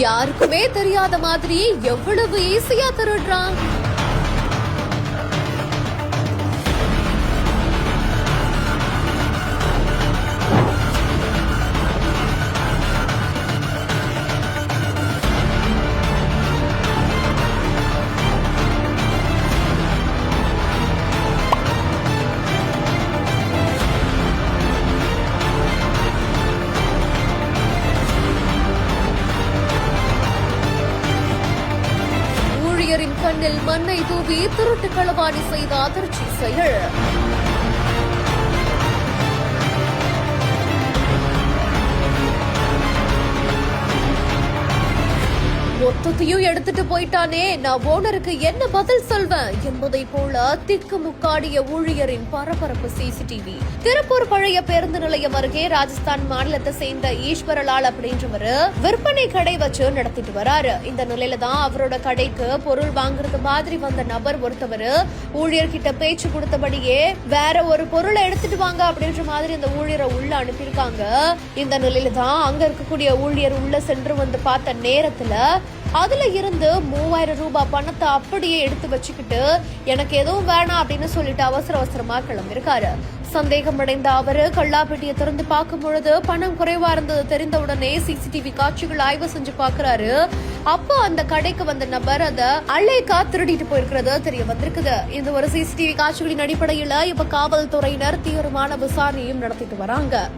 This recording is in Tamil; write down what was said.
யாருக்குமே தெரியாத மாதிரி எவ்வளவு ஈஸியா திருடுறான். ஊழியரின் கண்ணில் மண்ணை தூவி திருட்டு களவாணி செய்த அதிர்ச்சி செயல். மொத்தத்தையும் எடுத்துட்டு போயிட்டானே, நான் ஓனருக்கு என்ன பதில் சொல்வேன் என்பதை போல திக்கு முக்காடிய ஊழியரின் பரபரப்பு சிசிடிவி. திருப்பூர் பழைய பேருந்து நிலையம் அருகே ராஜஸ்தான் மாநிலத்தை சேர்ந்த ஈஸ்வரலால் அப்படின்றவர் விற்பனை கடை வச்சு நடத்திட்டு வராரு. இந்த நிலையில தான் அவரோட கடைக்கு பொருள் வாங்குறது மாதிரி வந்த நபர் ஒருத்தவர் ஊழியர்கிட்ட பேச்சு கொடுத்தபடியே வேற ஒரு பொருளை எடுத்துட்டு வாங்க அப்படின்ற மாதிரி அந்த ஊழியரை உள்ள அனுப்பியிருக்காங்க. இந்த நிலையில தான் அங்க இருக்கக்கூடிய ஊழியர் உள்ள சென்று வந்து பார்த்த நேரத்துல அதுல இருந்து 3000 ரூபாய் பணத்தை அப்படியே எடுத்து வச்சுக்கிட்டு எனக்கு எதுவும் வேணாம் அப்படின்னு சொல்லிட்டு அவசர அவசரமா கிளம்பிருக்காரு. சந்தேகமடைந்த அவரு கல்லாப்பெட்டியை திறந்து பார்க்கும் பொழுது பணம் குறைவா இருந்தது தெரிந்த உடனே சிசிடிவி காட்சிகள் ஆய்வு செஞ்சு பாக்குறாரு. அப்போ அந்த கடைக்கு வந்த நபர் அத அள்ளைக்கா திருடிட்டு போயிருக்கிறது தெரிய வந்திருக்குது. இந்த ஒரு சிசிடிவி காட்சிகளின் அடிப்படையில இப்ப காவல்துறையினர் தீவிரமான விசாரணையும் நடத்திட்டு வராங்க.